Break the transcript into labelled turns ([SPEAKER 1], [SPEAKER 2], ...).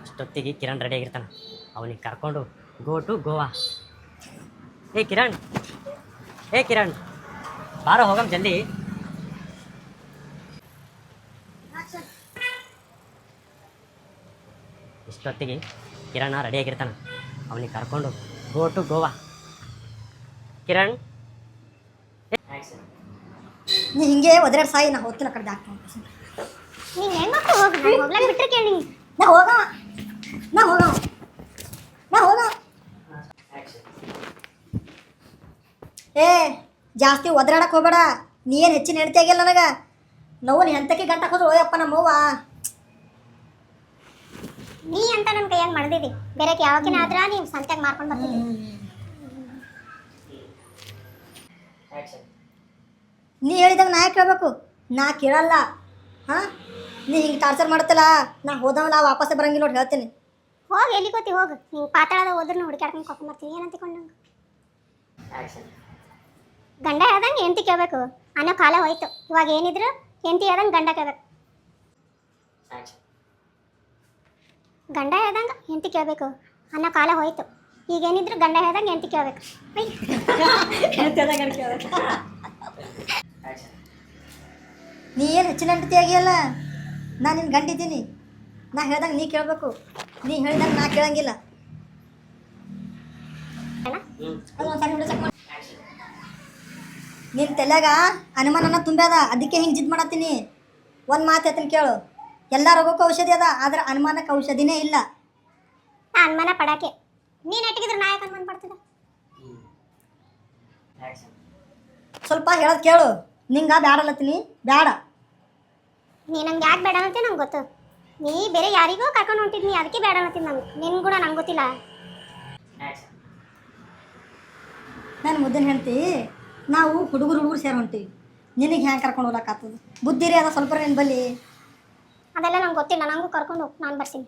[SPEAKER 1] ಅಷ್ಟೊತ್ತಿಗೆ ಕಿರಣ್ ರೆಡಿ ಆಗಿರ್ತಾನೆ. ಅವನಿಗೆ ಕರ್ಕೊಂಡು ಗೋ ಟು ಗೋವಾ. ಏ ಕಿರಣ್, ಏ ಕಿರಣ್, ಬಾರ ಹೋಗಮ್ ಜಲ್ದಿ. ಇಷ್ಟೊತ್ತಿಗೆ ಕಿರಣ್ ರೆಡಿ ಆಗಿರ್ತಾನೆ. ಅವನಿಗೆ ಕರ್ಕೊಂಡು ಗೋ ಟು ಗೋವಾ. ಕಿರಣ್,
[SPEAKER 2] ನೀ ಹಿಂಗೆ ಒದರಾಡ್ ಸಾಯಿ, ನಾ ಹೋಗ್ತೀನಿ ಆ ಕಡೆ ಹಾಕ್ತೀನಿ.
[SPEAKER 3] ನೀನು ಹೆಣ್ಮಕ್ಳು ಹೋಗಿ ಹೋಗ್ಲಾಕ್ ಬಿಟ್ರೆ ಕೇಳಿ.
[SPEAKER 2] ನಾ ಹೋಗ ನಾ ಹೋಗ ನಾ ಹೋಗ ಏ ಜಾಸ್ತಿ ಒದರಾಡಕ್ಕೆ ಹೋಗಬೇಡ. ನೀ ಏನು ಹೆಚ್ಚಿನ ಹೆಣ್ತಿ ಆಗಿಲ್ಲ ನನಗೆ. ನೋವು ಎಂತಕ್ಕೆ ಗಂಟಕ್ಕೆ ಹೋದ್ರು ಓಯಪ್ಪ ನಮ್ಮವ್ವ.
[SPEAKER 3] ನೀ ಅಂತ ನನ್ನ ಕೈಯಾಗ ಮಾಡ್ದಿದಿ. ಬೇರೆ ಯಾವಕಿನ ಆದ್ರ ನೀವು ಸಂತ್ಯಾಗ ಮಾರ್ಕೊಂಡು ಬರ್ತಿದ್ದಿ.
[SPEAKER 2] ನೀ ಹೇಳಿದಾಗ ನಾ ಯಾಕೆ ಕೇಳಬೇಕು? ನಾ ಕೇಳಲ್ಲ. ಹಾಂ, ನೀ ಹಿಂಗೆ ಟಾರ್ಚರ್ ಮಾಡ್ತಲ್ಲ, ನಾ ಹೋದವಲ್ಲ ವಾಪಸ್ಸೇ ಬರಂಗಿಲ್ಲ ನೋಡಿ ಹೇಳ್ತೀನಿ.
[SPEAKER 3] ಹೋಗಿ ಎಲ್ಲಿ ಗೊತ್ತಿ ಹೋಗು. ನೀವು ಪಾತಾಳದ ಹೋದ್ರೂ ಹುಡುಕಾಡ್ಕೊಂಡು ಕರ್ಕೊಂಡು ಬರ್ತೀನಿ. ಏನಂತ ಕೊಂಡಂಗೆ ಗಂಡ ಹೇಳ್ದಂಗೆ ಹೆಂಡತಿ ಕೇಳಬೇಕು ಅನ್ನೋ ಕಾಲ ಹೋಯ್ತು. ಇವಾಗ ಏನಿದ್ರು ಹೆಂಡತಿ ಹೇಳ್ದಂಗೆ ಗಂಡ ಕೇಳಬೇಕು. ಗಂಡ ಹೇಳ್ದಂಗೆ ಹೆಂಡತಿ ಕೇಳಬೇಕು ಅನ್ನೋ ಕಾಲ ಹೋಯ್ತು. ಈಗೇನಿದ್ರು ಗಂಡ ಹೇಳ್ದಂಗೆ ಹೆಂಡತಿ ಕೇಳಬೇಕು.
[SPEAKER 2] ನೀ ಏನು ಹೆಚ್ಚಿನ ಹೆಂಡತಿ ಆಗಿಯಲ್ಲ, ನಾನು ನಿನ್ನ ಗಂಡಿದ್ದೀನಿ. ನಾ ಹೇಳ್ದಂಗೆ ನೀ ಕೇಳಬೇಕು, ನೀ ಹೇಳಿದಂಗೆ ನಾ ಕೇಳಂಗಿಲ್ಲ. ನಿನ್ನ ತಲೆಯಾಗ ಅನುಮಾನನ ತುಂಬ್ಯಾದ, ಅದಕ್ಕೆ ಹಿಂಗೆ ಜಿದ್ದು ಮಾಡತ್ತೀನಿ. ಒಂದು ಮಾತು ಹೇಳ್ತೀನಿ ಕೇಳು, ಎಲ್ಲ ರೋಗಕ್ಕೂ ಔಷಧಿ ಅದ, ಆದ್ರೆ ಅನುಮಾನಕ್ಕೆ ಔಷಧಿನೇ ಇಲ್ಲ.
[SPEAKER 3] ಅನುಮಾನ ಪಡಾಕೆ ನೀನು ಎಟ್ಟಿಗಿದ್ರೆ ನಾ ಯಾಕೆ ಅನುಮಾನ ಪಡ್ತಿದ್ದೆ?
[SPEAKER 2] ಸ್ವಲ್ಪ ಹೇಳೋದು ಕೇಳು. ನಿಂಗೆ ಬ್ಯಾಡಲ್ಲತ್ತೀನಿ, ಬ್ಯಾಡ.
[SPEAKER 3] ನೀ ನಂಗೆ ಯಾಕೆ ಬೇಡ ಅನ್ನತ್ತೆ ನಂಗೆ ಗೊತ್ತು. ನೀ ಬೇರೆ ಯಾರಿಗೋ ಕರ್ಕೊಂಡು ಹೊಂಟಿದ್ನಿ, ಅದಕ್ಕೆ ಬೇಡ ಅನ್ನತ್ತೀನಿ. ನಂಗೆ ನಿನ್ನ ಗುಣ ನಂಗೆ ಗೊತ್ತಿಲ್ಲ.
[SPEAKER 2] ನಾನು ಮುದ್ದನ ಹೇಳ್ತಿ, ನಾವು ಹುಡುಗರು ಸೇರಿ ಹೊಂಟೀವಿ. ನಿನಗೆ ಹ್ಯಾಂಗೆ ಕರ್ಕೊಂಡು ಹೋಗ್ಲಾಕತ್ತದ? ಬುದ್ಧಿ ರೀ ಅದ ಸ್ವಲ್ಪ ನಿನ್ನ ಬಲ್ಲಿ.
[SPEAKER 3] ಅದೆಲ್ಲ ನಂಗೆ ಗೊತ್ತಿಲ್ಲ. ನಂಗೂ ಕರ್ಕೊಂಡು ಹೋಗಿ ನಾನು ಬರ್ತೀನಿ.